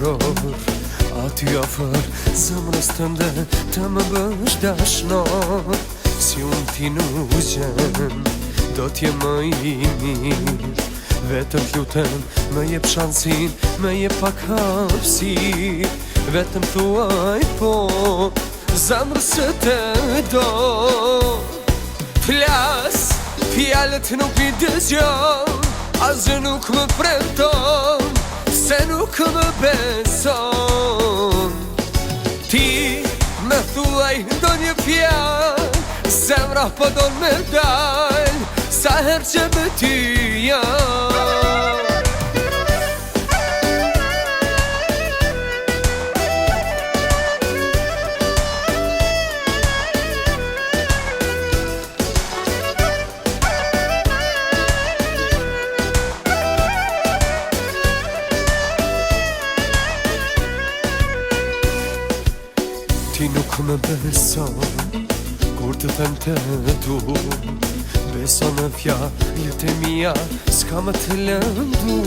error. Aty afër zemrës tënde të më bësh dashnor. Si unë ti nuk gjen, do t'jem më i mirë. Vetëm t'lutem, më jep shansin, më jep pak hapësirë. Vetëm thuaj po, zemrës që të do. Flas, fjalët nuk i dëgjon, asgjë nuk më premton, se nuk më beson. Ti me thuaj ndonjë fjalë, zemra po don me dal, sa herë që me ty jam. Ti nuk më beson, kur të them të du. Beso në fjalët e mia, s'ka më të lëndu.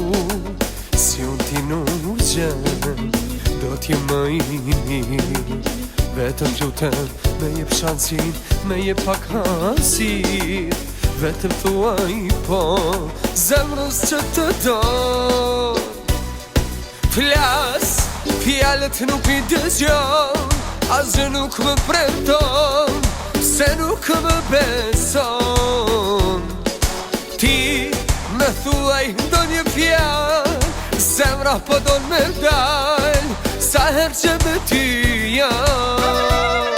Si unë ti nuk gjen, do t'jem më i mirë. Vetëm t'lutem, me jep shansin, me jep pak hapësirë. Vetëm thuaj po, zemrës që të do. Flas, fjalët nuk i dëgjon, asgjë nuk më premton, se nuk më beson. Ti me thuaj ndonjë fjalë, zemra po don me dal, sa herë që me ty jam.